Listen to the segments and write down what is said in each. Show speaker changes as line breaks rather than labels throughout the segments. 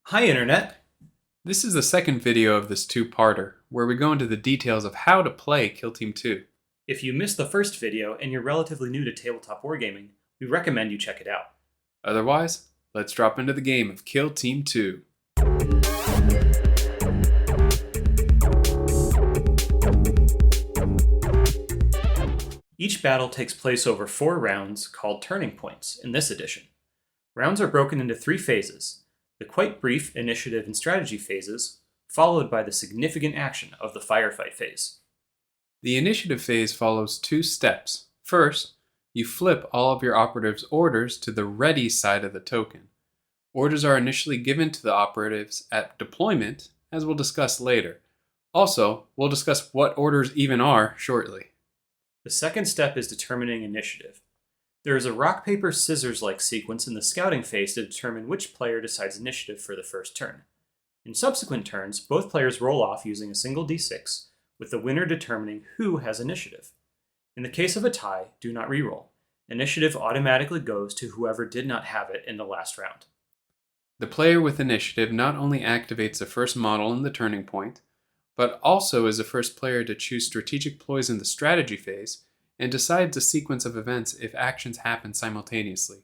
Hi Internet!
This is the second video of this two-parter, where we go into the details of how to play Kill Team 2.
If you missed the first video and you're relatively new to tabletop wargaming, we recommend you check it out.
Otherwise, let's drop into the game of Kill Team 2.
Each battle takes place over 4 rounds called turning points in this edition. Rounds are broken into 3 phases: the quite brief initiative and strategy phases, followed by the significant action of the Firefight Phase.
The initiative phase follows 2 steps. First, you flip all of your operatives' orders to the ready side of the token. Orders are initially given to the operatives at deployment, as we'll discuss later. Also, we'll discuss what orders even are shortly.
The second step is determining initiative. There is a rock, paper, scissors-like sequence in the scouting phase to determine which player decides initiative for the first turn. In subsequent turns, both players roll off using a single d6, with the winner determining who has initiative. In the case of a tie, do not reroll. Initiative automatically goes to whoever did not have it in the last round.
The player with initiative not only activates the first model in the turning point, but also is the first player to choose strategic ploys in the strategy phase and decides a sequence of events if actions happen simultaneously.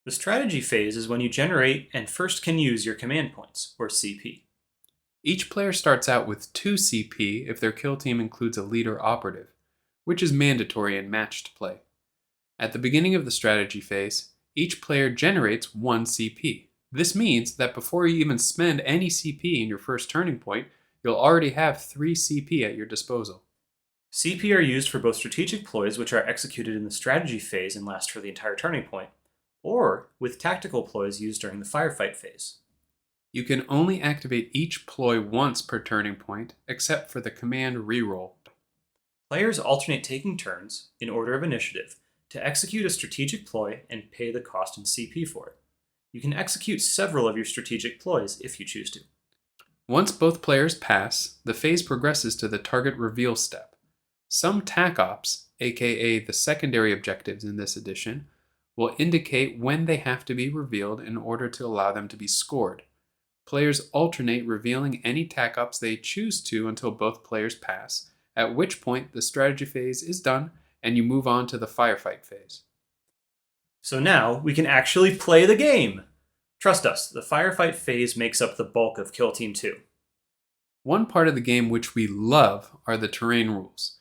The strategy phase is when you generate and first can use your command points, or CP.
Each player starts out with 2 CP if their kill team includes a leader operative, which is mandatory in matched play. At the beginning of the strategy phase, each player generates 1 CP. This means that before you even spend any CP in your first turning point, you'll already have 3 CP at your disposal.
CP are used for both strategic ploys, which are executed in the strategy phase and last for the entire turning point, or with tactical ploys used during the firefight phase.
You can only activate each ploy once per turning point, except for the command reroll.
Players alternate taking turns, in order of initiative, to execute a strategic ploy and pay the cost in CP for it. You can execute several of your strategic ploys if you choose to.
Once both players pass, the phase progresses to the target reveal step. Some TAC ops, aka the secondary objectives in this edition, will indicate when they have to be revealed in order to allow them to be scored. Players alternate revealing any TAC ops they choose to until both players pass, at which point the strategy phase is done and you move on to the firefight phase.
So now we can actually play the game! Trust us, the firefight phase makes up the bulk of Kill Team 2.
One part of the game which we love are the terrain rules.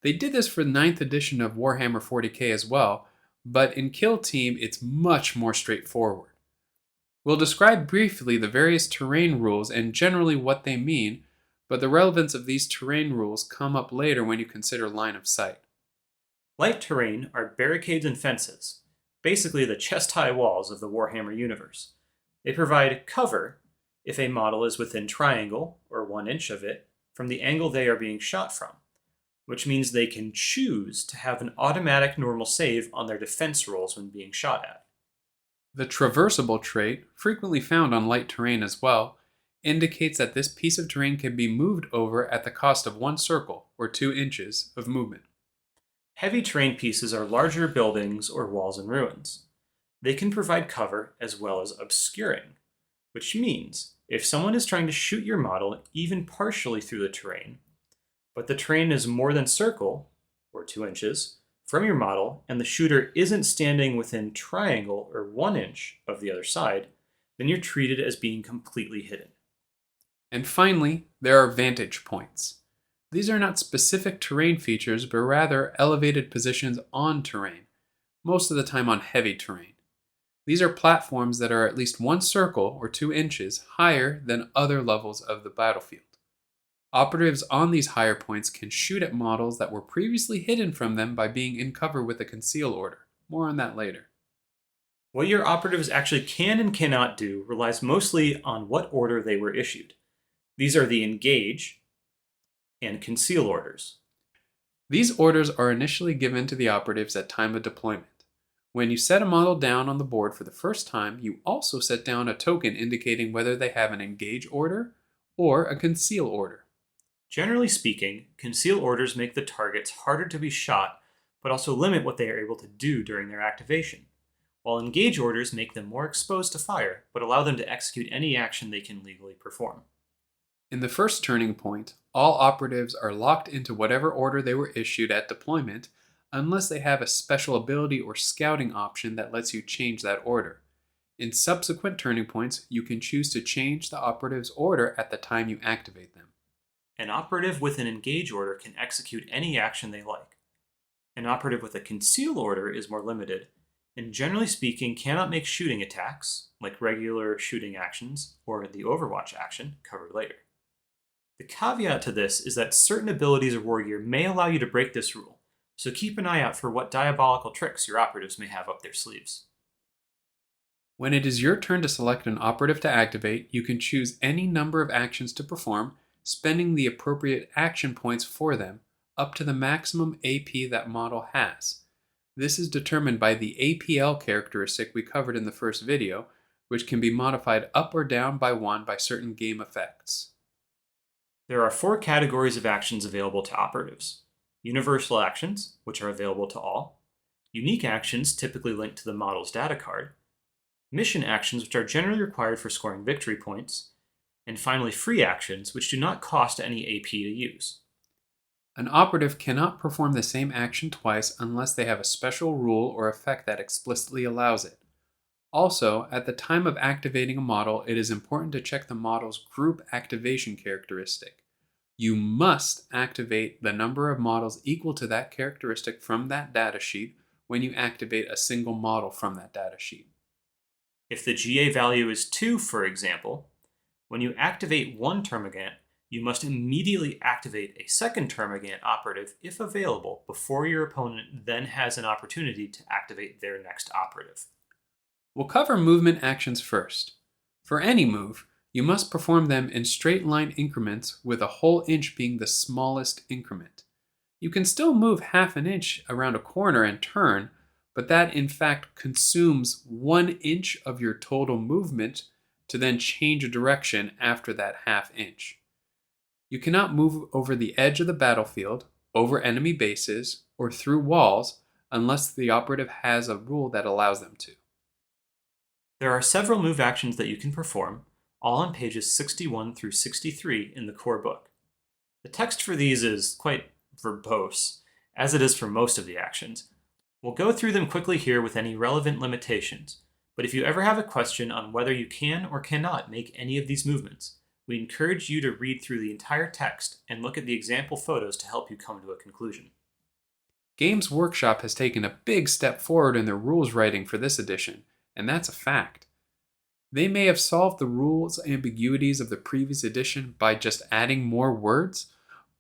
They did this for the 9th edition of Warhammer 40k as well, but in Kill Team it's much more straightforward. We'll describe briefly the various terrain rules and generally what they mean, but the relevance of these terrain rules come up later when you consider line of sight.
Light terrain are barricades and fences, basically the chest-high walls of the Warhammer universe. They provide cover if a model is within triangle, or 1 inch of it, from the angle they are being shot from, which means they can choose to have an automatic normal save on their defense rolls when being shot at.
The traversable trait, frequently found on light terrain as well, indicates that this piece of terrain can be moved over at the cost of 1 circle, or 2 inches, of movement.
Heavy terrain pieces are larger buildings or walls and ruins. They can provide cover as well as obscuring, which means if someone is trying to shoot your model even partially through the terrain, but the terrain is more than circle, or 2 inches, from your model and the shooter isn't standing within triangle or 1 inch of the other side, then you're treated as being completely hidden.
And finally, there are vantage points. These are not specific terrain features, but rather elevated positions on terrain, most of the time on heavy terrain. These are platforms that are at least 1 circle, or 2 inches, higher than other levels of the battlefield. Operatives on these higher points can shoot at models that were previously hidden from them by being in cover with a Conceal order. More on that later.
What your operatives actually can and cannot do relies mostly on what order they were issued. These are the Engage and Conceal orders.
These orders are initially given to the operatives at time of deployment. When you set a model down on the board for the first time, you also set down a token indicating whether they have an Engage order or a Conceal order.
Generally speaking, Conceal orders make the targets harder to be shot, but also limit what they are able to do during their activation. while engage orders make them more exposed to fire, but allow them to execute any action they can legally perform.
In the first turning point, all operatives are locked into whatever order they were issued at deployment, unless they have a special ability or scouting option that lets you change that order. In subsequent turning points, you can choose to change the operative's order at the time you activate them.
An operative with an engage order can execute any action they like. An operative with a conceal order is more limited, and generally speaking cannot make shooting attacks, like regular shooting actions or the Overwatch action, covered later. The caveat to this is that certain abilities of War Gear may allow you to break this rule, so keep an eye out for what diabolical tricks your operatives may have up their sleeves.
When it is your turn to select an operative to activate, you can choose any number of actions to perform, spending the appropriate action points for them, up to the maximum AP that model has. This is determined by the APL characteristic we covered in the first video, which can be modified up or down by 1 by certain game effects.
There are 4 categories of actions available to operatives. Universal actions, which are available to all. Unique actions, typically linked to the model's data card. Mission actions, which are generally required for scoring victory points. And finally, free actions, which do not cost any AP to use.
An operative cannot perform the same action twice unless they have a special rule or effect that explicitly allows it. Also, at the time of activating a model, it is important to check the model's group activation characteristic. You must activate the number of models equal to that characteristic from that datasheet when you activate a single model from that datasheet.
If the GA value is 2, for example, when you activate one termagant, you must immediately activate a second termagant operative if available before your opponent then has an opportunity to activate their next operative.
We'll cover movement actions first. For any move, you must perform them in straight line increments, with a whole inch being the smallest increment. You can still move half an inch around a corner and turn, but that in fact consumes 1 inch of your total movement to then change a direction after that half inch. You cannot move over the edge of the battlefield, over enemy bases, or through walls unless the operative has a rule that allows them to.
There are several move actions that you can perform, all on pages 61 through 63 in the core book. The text for these is quite verbose, as it is for most of the actions. We'll go through them quickly here with any relevant limitations, but if you ever have a question on whether you can or cannot make any of these movements, we encourage you to read through the entire text and look at the example photos to help you come to a conclusion.
Games Workshop has taken a big step forward in their rules writing for this edition, and that's a fact. They may have solved the rules ambiguities of the previous edition by just adding more words,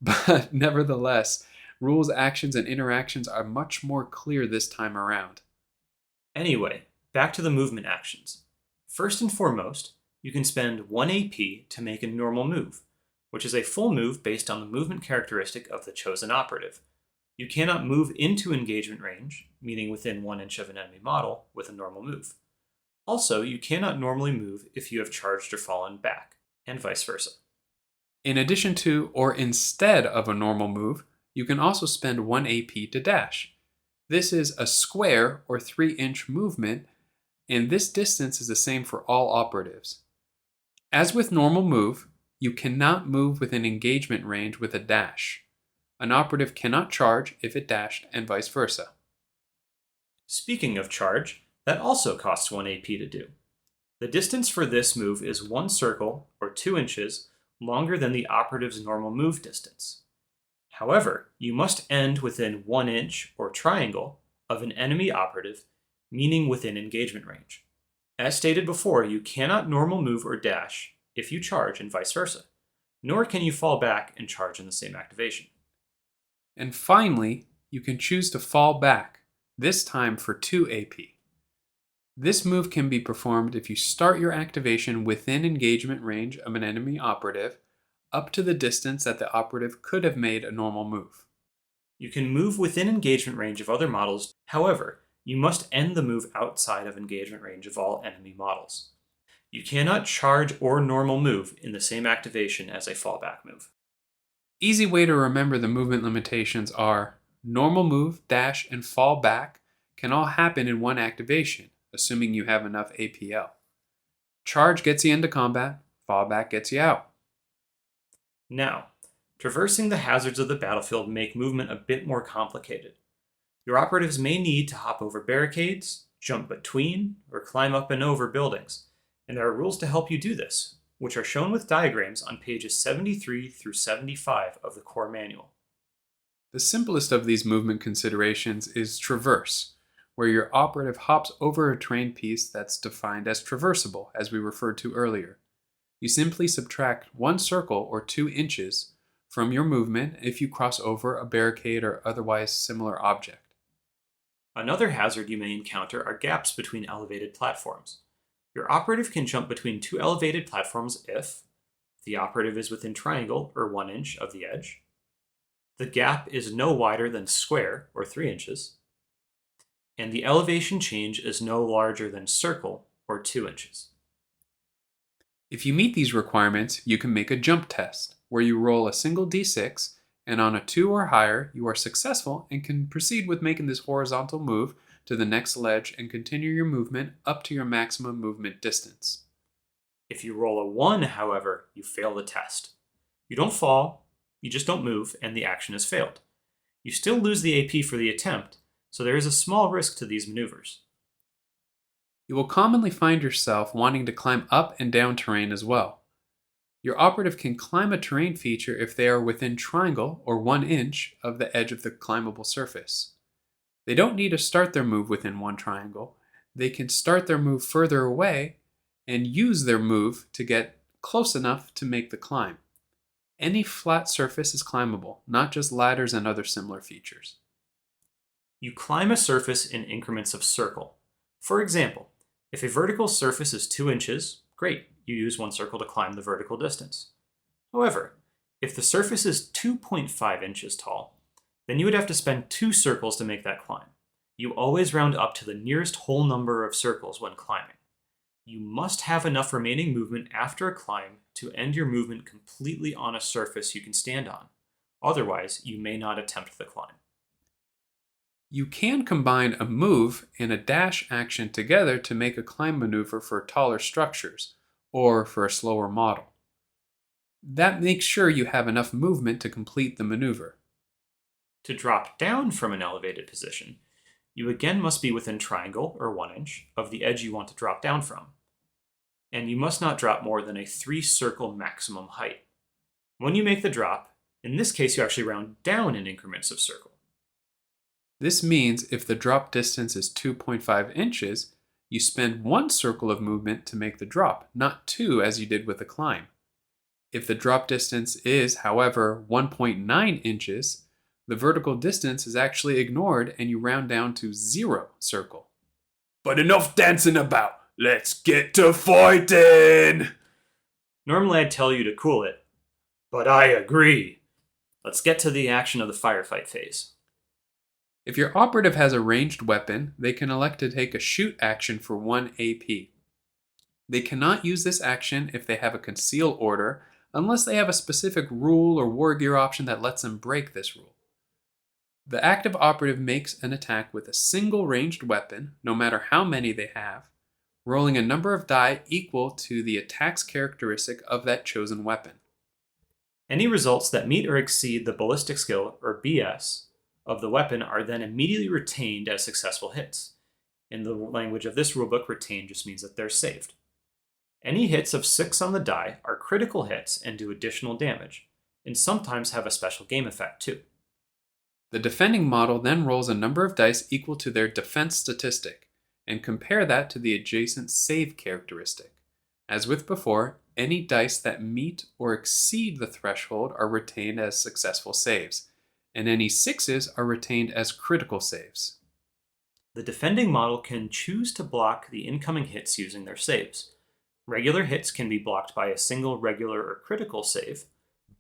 but nevertheless, rules, actions, and interactions are much more clear this time around.
Anyway, back to the movement actions. First and foremost, you can spend 1 AP to make a normal move, which is a full move based on the movement characteristic of the chosen operative. You cannot move into engagement range, meaning within 1 inch of an enemy model, with a normal move. Also, you cannot normally move if you have charged or fallen back, and vice versa.
In addition to, or instead of a normal move, you can also spend 1 AP to dash. This is a square or 3-inch movement, and this distance is the same for all operatives. As with normal move, you cannot move within engagement range with a dash. An operative cannot charge if it dashed, and vice versa.
Speaking of charge, that also costs 1 AP to do. The distance for this move is 1 circle, or 2 inches, longer than the operative's normal move distance. However, you must end within 1 inch, or triangle, of an enemy operative, meaning within engagement range. As stated before, you cannot normal move or dash if you charge and vice versa, nor can you fall back and charge in the same activation.
And finally, you can choose to fall back, this time for 2 AP. This move can be performed if you start your activation within engagement range of an enemy operative, up to the distance that the operative could have made a normal move.
You can move within engagement range of other models, however, you must end the move outside of engagement range of all enemy models. You cannot charge or normal move in the same activation as a fallback move.
Easy way to remember the movement limitations are normal move, dash, and fall back can all happen in one activation, assuming you have enough APL. Charge gets you into combat, fallback gets you out.
Now, traversing the hazards of the battlefield make movement a bit more complicated. Your operatives may need to hop over barricades, jump between, or climb up and over buildings, and there are rules to help you do this, which are shown with diagrams on pages 73 through 75 of the core manual.
The simplest of these movement considerations is traverse, where your operative hops over a terrain piece that's defined as traversable, as we referred to earlier. You simply subtract 1 circle or 2 inches from your movement if you cross over a barricade or otherwise similar object.
Another hazard you may encounter are gaps between elevated platforms. Your operative can jump between 2 elevated platforms if the operative is within triangle or 1 inch of the edge, the gap is no wider than square or 3 inches, and the elevation change is no larger than circle or 2 inches.
If you meet these requirements, you can make a jump test, where you roll a single d6, and on a 2 or higher, you are successful and can proceed with making this horizontal move to the next ledge and continue your movement up to your maximum movement distance.
If you roll a 1, however, you fail the test. You don't fall, you just don't move, and the action has failed. You still lose the AP for the attempt, so there is a small risk to these maneuvers.
You will commonly find yourself wanting to climb up and down terrain as well. Your operative can climb a terrain feature if they are within triangle or 1 inch of the edge of the climbable surface. They don't need to start their move within 1 triangle. They can start their move further away and use their move to get close enough to make the climb. Any flat surface is climbable, not just ladders and other similar features.
You climb a surface in increments of circle. For example, if a vertical surface is 2 inches, great, you use 1 circle to climb the vertical distance. However, if the surface is 2.5 inches tall, then you would have to spend 2 circles to make that climb. You always round up to the nearest whole number of circles when climbing. You must have enough remaining movement after a climb to end your movement completely on a surface you can stand on. Otherwise, you may not attempt the climb.
You can combine a move and a dash action together to make a climb maneuver for taller structures, or for a slower model. That makes sure you have enough movement to complete the maneuver.
To drop down from an elevated position, you again must be within triangle, or 1 inch, of the edge you want to drop down from. And you must not drop more than a 3-circle maximum height. When you make the drop, in this case you actually round down in increments of circle.
This means if the drop distance is 2.5 inches, you spend 1 circle of movement to make the drop, not 2 as you did with the climb. If the drop distance is, however, 1.9 inches, the vertical distance is actually ignored and you round down to 0 circle. But enough dancing about! Let's get to fighting!
Normally I'd tell you to cool it, but I agree. Let's get to the action of the firefight phase.
If your operative has a ranged weapon, they can elect to take a shoot action for 1 AP. They cannot use this action if they have a conceal order, unless they have a specific rule or war gear option that lets them break this rule. The active operative makes an attack with a single ranged weapon, no matter how many they have, rolling a number of die equal to the attack's characteristic of that chosen weapon.
Any results that meet or exceed the ballistic skill, or BS, of the weapon are then immediately retained as successful hits. In the language of this rulebook, retained just means that they're saved. Any hits of 6 on the die are critical hits and do additional damage, and sometimes have a special game effect too.
The defending model then rolls a number of dice equal to their defense statistic, and compare that to the adjacent save characteristic. As with before, any dice that meet or exceed the threshold are retained as successful saves, and any 6s are retained as critical saves.
The defending model can choose to block the incoming hits using their saves. Regular hits can be blocked by a single regular or critical save,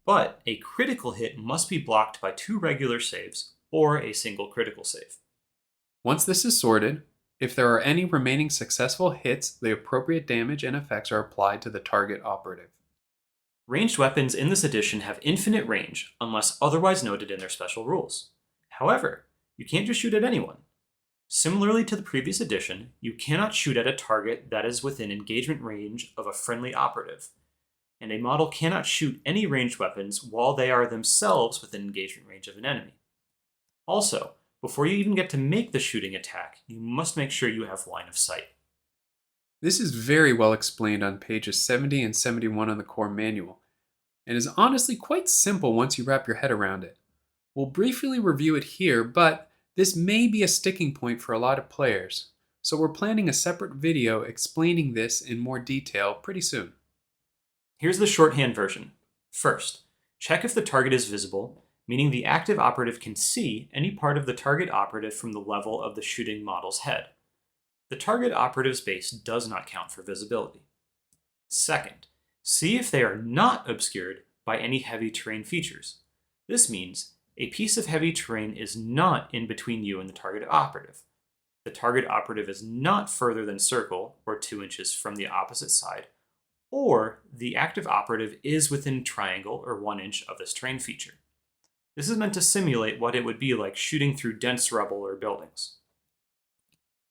but a critical hit must be blocked by 2 regular saves or a single critical save.
Once this is sorted, if there are any remaining successful hits, the appropriate damage and effects are applied to the target operative.
Ranged weapons in this edition have infinite range, unless otherwise noted in their special rules. However, you can't just shoot at anyone. Similarly to the previous edition, you cannot shoot at a target that is within engagement range of a friendly operative, and a model cannot shoot any ranged weapons while they are themselves within engagement range of an enemy. Also, before you even get to make the shooting attack, you must make sure you have line of sight.
This is very well explained on pages 70 and 71 of the core manual, and is honestly quite simple once you wrap your head around it. We'll briefly review it here, but this may be a sticking point for a lot of players, so we're planning a separate video explaining this in more detail pretty soon.
Here's the shorthand version. First, check if the target is visible, meaning the active operative can see any part of the target operative from the level of the shooting model's head. The target operative's base does not count for visibility. Second, see if they are not obscured by any heavy terrain features. This means a piece of heavy terrain is not in between you and the target operative. The target operative is not further than circle, or 2 inches from the opposite side, or the active operative is within triangle, or 1 inch of this terrain feature. This is meant to simulate what it would be like shooting through dense rubble or buildings.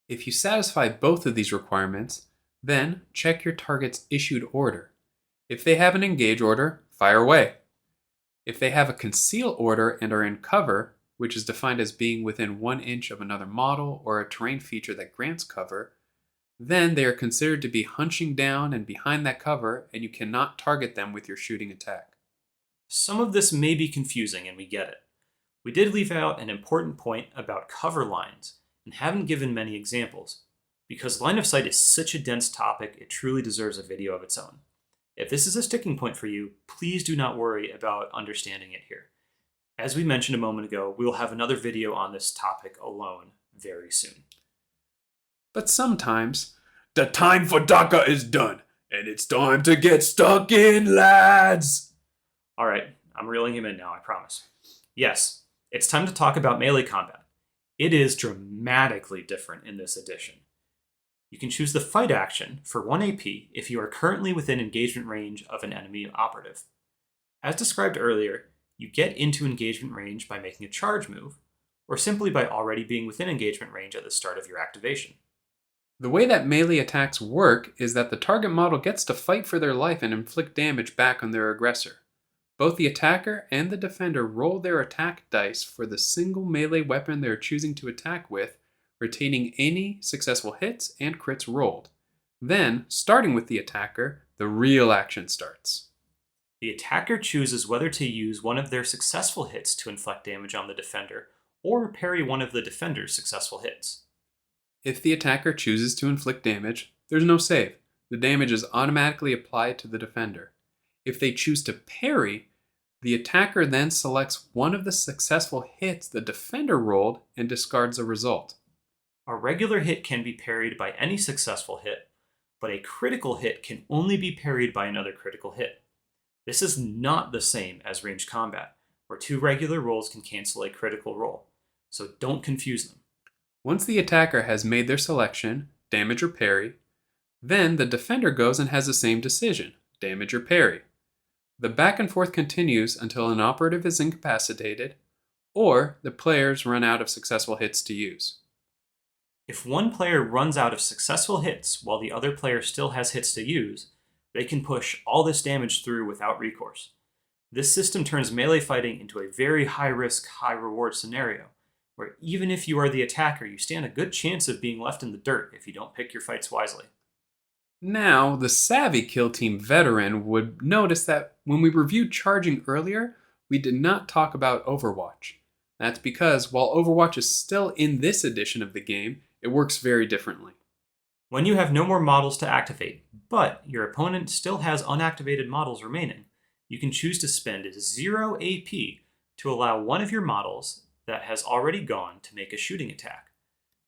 If you satisfy both of these requirements, then check your target's issued order. If they have an engage order, fire away. If they have a conceal order and are in cover, which is defined as being within 1 inch of another model or a terrain feature that grants cover, then they are considered to be hunching down and behind that cover, and you cannot target them with your shooting attack.
Some of this may be confusing, and we get it. We did leave out an important point about cover lines, and haven't given many examples. Because line of sight is such a dense topic, it truly deserves a video of its own. If this is a sticking point for you, please do not worry about understanding it here. As we mentioned a moment ago, we will have another video on this topic alone very soon.
But sometimes, the time for DACA is done, and it's time to get stuck in, lads!
Alright, I'm reeling him in now, I promise. Yes, it's time to talk about melee combat. It is dramatically different in this edition. You can choose the fight action for 1 AP if you are currently within engagement range of an enemy operative. As described earlier, you get into engagement range by making a charge move, or simply by already being within engagement range at the start of your activation.
The way that melee attacks work is that the target model gets to fight for their life and inflict damage back on their aggressor. Both the attacker and the defender roll their attack dice for the single melee weapon they are choosing to attack with, retaining any successful hits and crits rolled. Then, starting with the attacker, the real action starts.
The attacker chooses whether to use one of their successful hits to inflict damage on the defender, or parry one of the defender's successful hits.
If the attacker chooses to inflict damage, there's no save. The damage is automatically applied to the defender. If they choose to parry, the attacker then selects one of the successful hits the defender rolled and discards the result.
A regular hit can be parried by any successful hit, but a critical hit can only be parried by another critical hit. This is not the same as ranged combat, where 2 regular rolls can cancel a critical roll, so don't confuse them.
Once the attacker has made their selection, damage or parry, then the defender goes and has the same decision, damage or parry. The back and forth continues until an operative is incapacitated, or the players run out of successful hits to use.
If one player runs out of successful hits while the other player still has hits to use, they can push all this damage through without recourse. This system turns melee fighting into a very high-risk, high-reward scenario, where even if you are the attacker, you stand a good chance of being left in the dirt if you don't pick your fights wisely.
Now, the savvy kill team veteran would notice that when we reviewed charging earlier, we did not talk about Overwatch. That's because while Overwatch is still in this edition of the game, it works very differently.
When you have no more models to activate, but your opponent still has unactivated models remaining, you can choose to spend 0 AP to allow one of your models that has already gone to make a shooting attack.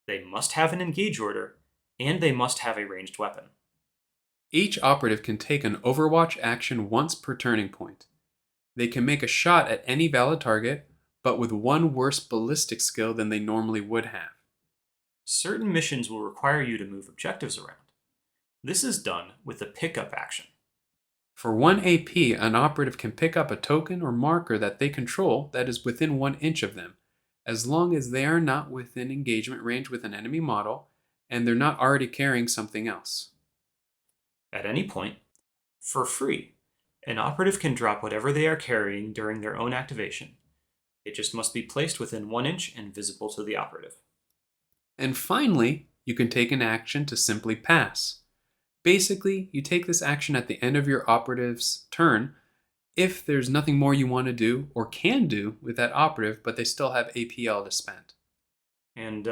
They must have an engage order, and they must have a ranged weapon.
Each operative can take an Overwatch action once per turning point. They can make a shot at any valid target, but with one worse ballistic skill than they normally would have.
Certain missions will require you to move objectives around. This is done with the pickup action.
For 1 AP, an operative can pick up a token or marker that they control that is within 1 inch of them, as long as they are not within engagement range with an enemy model and they're not already carrying something else.
At any point, for free, an operative can drop whatever they are carrying during their own activation. It just must be placed within 1 inch and visible to the operative.
And finally, you can take an action to simply pass. Basically, you take this action at the end of your operative's turn if there's nothing more you want to do or can do with that operative, but they still have APL to spend.
And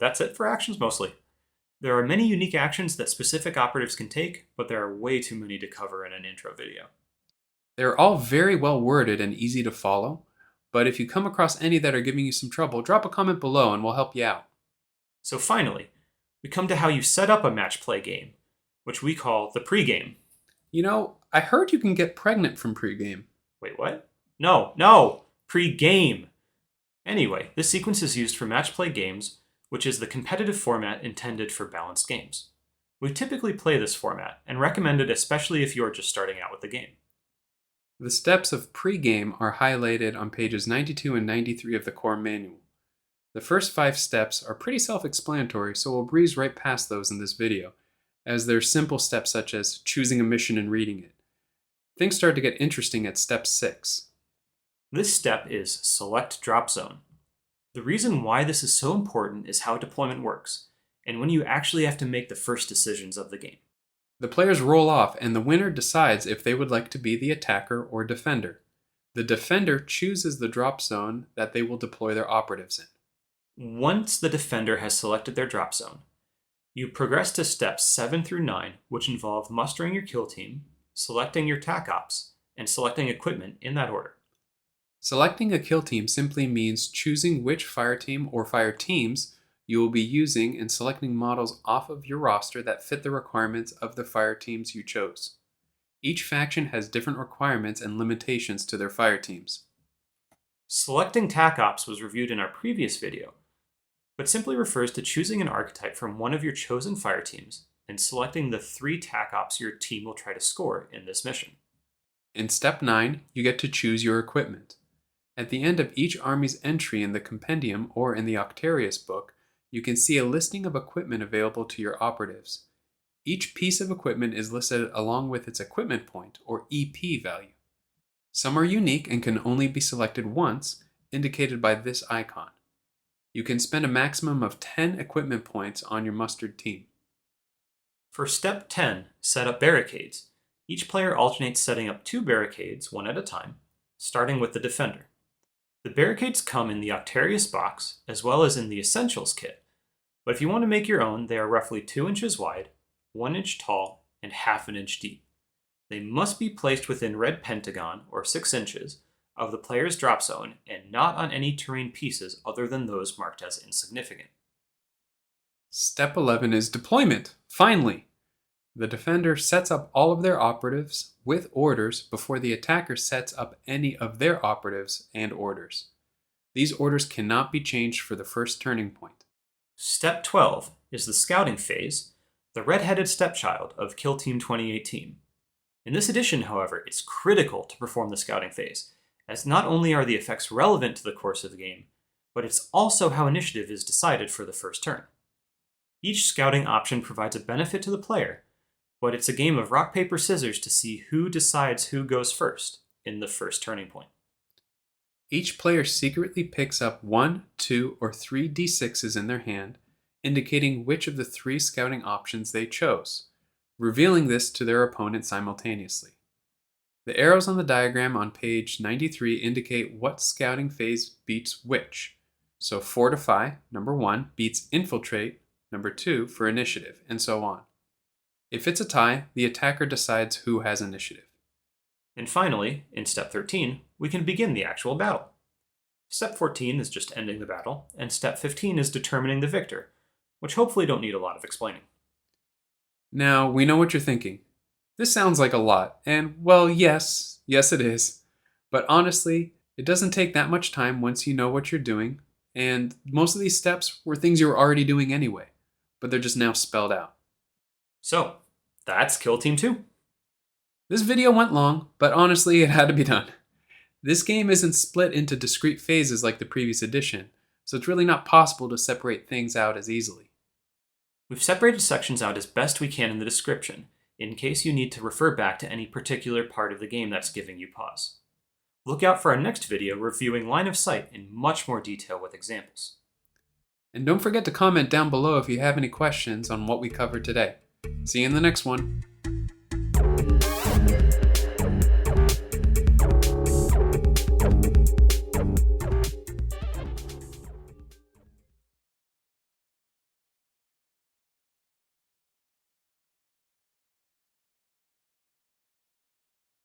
that's it for actions mostly. There are many unique actions that specific operatives can take, but there are way too many to cover in an intro video.
They're all very well worded and easy to follow, but if you come across any that are giving you some trouble, drop a comment below and we'll help you out.
So finally, we come to how you set up a match play game, which we call the pregame.
You know, I heard you can get pregnant from pregame.
Wait, what? No, pregame. Anyway, this sequence is used for match play games, which is the competitive format intended for balanced games. We typically play this format and recommend it especially if you're just starting out with the game.
The steps of pregame are highlighted on pages 92 and 93 of the core manual. The first 5 steps are pretty self-explanatory, so we'll breeze right past those in this video, as they're simple steps such as choosing a mission and reading it. Things start to get interesting at step 6.
This step is select drop zone. The reason why this is so important is how deployment works, and when you actually have to make the first decisions of the game.
The players roll off, and the winner decides if they would like to be the attacker or defender. The defender chooses the drop zone that they will deploy their operatives in.
Once the defender has selected their drop zone, you progress to steps 7 through 9, which involve mustering your kill team, selecting your TAC ops, and selecting equipment in that order.
Selecting a kill team simply means choosing which fire team or fire teams you will be using and selecting models off of your roster that fit the requirements of the fire teams you chose. Each faction has different requirements and limitations to their fire teams.
Selecting TAC ops was reviewed in our previous video, but simply refers to choosing an archetype from one of your chosen fire teams and selecting the 3 TAC ops your team will try to score in this mission.
In step 9, you get to choose your equipment. At the end of each army's entry in the compendium or in the Octarius book, you can see a listing of equipment available to your operatives. Each piece of equipment is listed along with its equipment point, or EP value. Some are unique and can only be selected once, indicated by this icon. You can spend a maximum of 10 equipment points on your mustered team.
For step 10, set up barricades. Each player alternates setting up 2 barricades, one at a time, starting with the defender. The barricades come in the Octarius box, as well as in the Essentials kit, but if you want to make your own, they are roughly 2 inches wide, 1 inch tall, and half an inch deep. They must be placed within red pentagon, or 6 inches, of the player's drop zone and not on any terrain pieces other than those marked as insignificant.
Step 11 is deployment. Finally, the defender sets up all of their operatives with orders before the attacker sets up any of their operatives and orders. These orders cannot be changed for the first turning point.
Step 12 is the scouting phase, the red-headed stepchild of Kill Team 2018. In this edition, however, it's critical to perform the scouting phase, as not only are the effects relevant to the course of the game, but it's also how initiative is decided for the first turn. Each scouting option provides a benefit to the player, but it's a game of rock, paper, scissors to see who decides who goes first in the first turning point.
Each player secretly picks up 1, 2, or 3 d6s in their hand, indicating which of the 3 scouting options they chose, revealing this to their opponent simultaneously. The arrows on the diagram on page 93 indicate what scouting phase beats which. So Fortify, number 1, beats Infiltrate, number 2, for initiative, and so on. If it's a tie, the attacker decides who has initiative.
And finally, in step 13, we can begin the actual battle. Step 14 is just ending the battle, and step 15 is determining the victor, which hopefully don't need a lot of explaining.
Now, we know what you're thinking. This sounds like a lot, and well, yes it is. But honestly, it doesn't take that much time once you know what you're doing, and most of these steps were things you were already doing anyway, but they're just now spelled out.
So, that's Kill Team 2.
This video went long, but honestly, it had to be done. This game isn't split into discrete phases like the previous edition, so it's really not possible to separate things out as easily.
We've separated sections out as best we can in the description, in case you need to refer back to any particular part of the game that's giving you pause. Look out for our next video reviewing Line of Sight in much more detail with examples.
And don't forget to comment down below if you have any questions on what we covered today. See you in the next one.